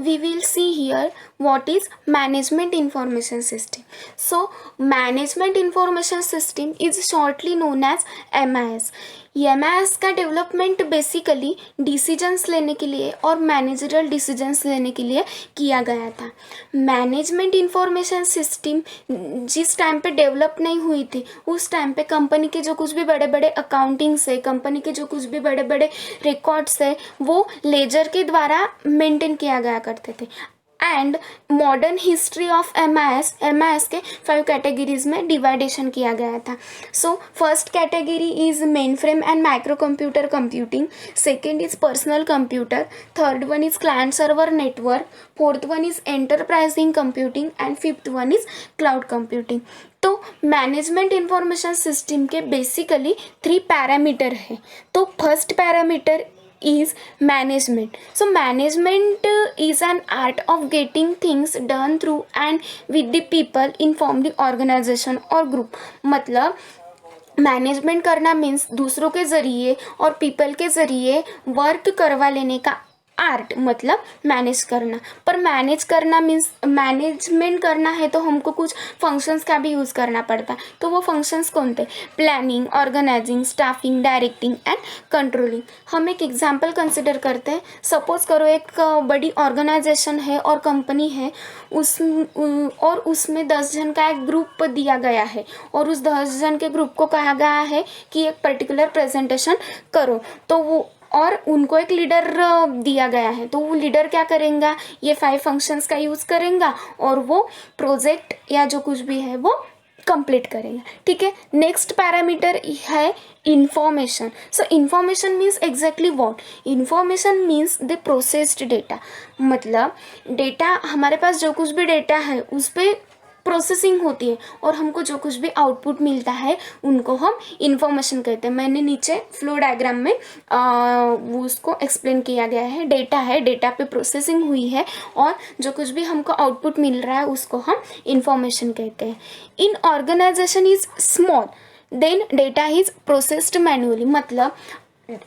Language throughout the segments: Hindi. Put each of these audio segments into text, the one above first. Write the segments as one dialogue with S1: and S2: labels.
S1: we will see here what is management information system. So management information system is shortly known as MIS. MIS का डेवलपमेंट बेसिकली डिसीजंस लेने के लिए और मैनेजरल डिसीजंस लेने के लिए किया गया था. मैनेजमेंट इंफॉर्मेशन सिस्टम जिस टाइम पे डेवलप नहीं हुई थी उस टाइम पे कंपनी के जो कुछ भी बड़े बड़े अकाउंटिंग्स है, कंपनी के जो कुछ भी बड़े बड़े रिकॉर्ड्स है वो लेजर के द्वारा मेंटेन किया गया करते थे. And modern history of MIS के 5 कैटेगरीज में डिवाइडेशन किया गया था. So first category is main frame and micro computer computing, second is personal computer, third one is client server network, fourth one is enterprising computing and fifth one is cloud computing. तो मैनेजमेंट इंफॉर्मेशन सिस्टम के बेसिकली 3 पैरामीटर है. तो first parameter is management. So management is an art of getting things done through and with the people in form the organization or group. मतलब मैनेजमेंट करना मीन्स दूसरों के ज़रिए और पीपल के ज़रिए वर्क करवा लेने का आर्ट, मतलब मैनेज करना. पर मैनेज करना मीन्स मैनेजमेंट करना है तो हमको कुछ फंक्शंस का भी यूज़ करना पड़ता है. तो वो फंक्शंस कौन थे? Planning, organising, staffing, directing and controlling. हम एक एग्जांपल कंसिडर करते हैं. सपोज करो एक बड़ी ऑर्गेनाइजेशन है और कंपनी है और उसमें 10 जन का एक ग्रुप दिया गया है और उस 10 जन के ग्रुप को कहा गया है कि एक पर्टिकुलर प्रेजेंटेशन करो. तो वो और उनको एक लीडर दिया गया है. तो वो लीडर क्या करेगा? ये 5 फंक्शंस का यूज़ करेगा और वो प्रोजेक्ट या जो कुछ भी है वो कंप्लीट करेगा. ठीक है. नेक्स्ट पैरामीटर है information. So information means exactly what? Information means the processed data. मतलब डेटा, हमारे पास जो कुछ भी डेटा है उस पर प्रोसेसिंग होती है और हमको जो कुछ भी आउटपुट मिलता है उनको हम इंफॉर्मेशन कहते हैं. मैंने नीचे फ्लो डायग्राम में वो उसको एक्सप्लेन किया गया है. डेटा है, डेटा पे प्रोसेसिंग हुई है और जो कुछ भी हमको आउटपुट मिल रहा है उसको हम इंफॉर्मेशन कहते हैं. In organisation is small then data is processed manually. मतलब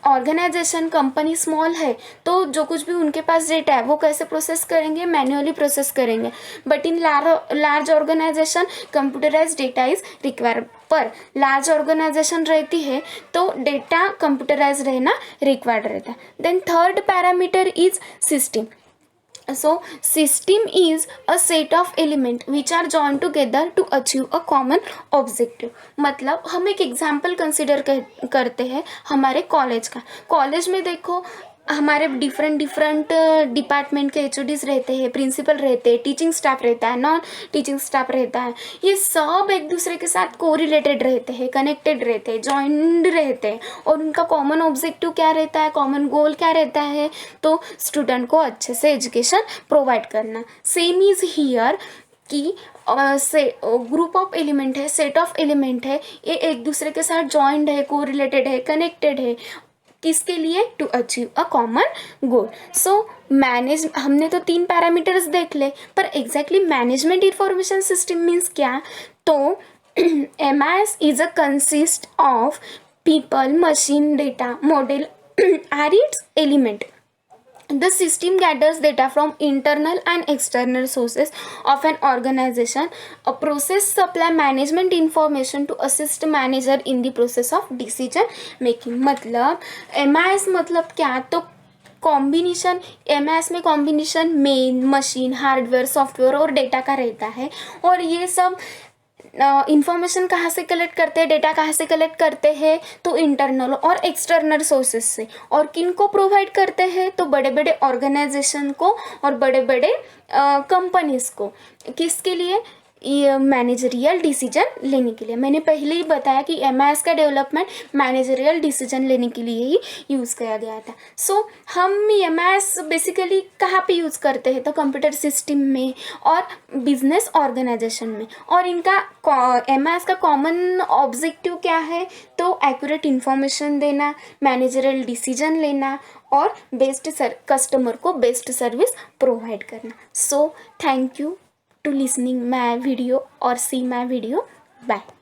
S1: ऑर्गेनाइजेशन, कंपनी स्मॉल है तो जो कुछ भी उनके पास डेटा है वो कैसे प्रोसेस करेंगे? मैन्युअली प्रोसेस करेंगे. But in large organisation computerise data is required. पर लार्ज ऑर्गेनाइजेशन रहती है तो डेटा कंप्यूटराइज रहना रिक्वायर्ड रहता है. Then third parameter is system. So system is a set of element which are joined together to achieve a common objective. मतलब हम एक एग्जाम्पल कंसिडर करते हैं हमारे कॉलेज का. कॉलेज में देखो हमारे डिफरेंट डिपार्टमेंट के HODs रहते हैं, प्रिंसिपल रहते हैं, टीचिंग स्टाफ रहता है, नॉन टीचिंग स्टाफ रहता है. ये सब एक दूसरे के साथ कोरिलेटेड रहते हैं, कनेक्टेड रहते हैं, जॉइंड रहते हैं और उनका कॉमन ऑब्जेक्टिव क्या रहता है? कॉमन गोल क्या रहता है? तो स्टूडेंट को अच्छे से एजुकेशन प्रोवाइड करना. सेम इज़ हियर कि से ग्रुप ऑफ एलिमेंट है, सेट ऑफ एलिमेंट है, ये एक दूसरे के साथ जॉइंड है, कोरिलेटेड है, कनेक्टेड है. किसके लिए? To achieve a common goal. So manage, हमने तो 3 पैरामीटर्स देख ले, पर exactly management information system means क्या? तो MIS is a consist of people, machine, data, model are its element. The system gathers data from internal and external sources of an organization. A process supply management information to assist manager in the process of decision making. मतलब MIS मतलब क्या? तो कॉम्बिनेशन, MIS में combination main, machine, hardware, software और डेटा का रहता है. और ये सब इंफॉर्मेशन कहाँ से कलेक्ट करते हैं? डेटा कहाँ से कलेक्ट करते हैं? तो इंटरनल और एक्सटर्नल सोर्सेज से. और किन को प्रोवाइड करते हैं? तो बड़े बड़े ऑर्गेनाइजेशन को और बड़े बड़े कंपनीज को. किसके लिए? ये मैनेजरियल डिसीजन लेने के लिए. मैंने पहले ही बताया कि MIS का डेवलपमेंट मैनेजरियल डिसीजन लेने के लिए ही यूज़ किया गया था. सो हम MIS बेसिकली कहाँ पे यूज़ करते हैं? तो कंप्यूटर सिस्टम में और बिजनेस ऑर्गेनाइजेशन में. और इनका MIS का कॉमन ऑब्जेक्टिव क्या है? तो एक्यूरेट इन्फॉर्मेशन देना, मैनेजरियल डिसीजन लेना और बेस्ट कस्टमर को बेस्ट सर्विस प्रोवाइड करना. So thank you to listening my video or see my video. Bye.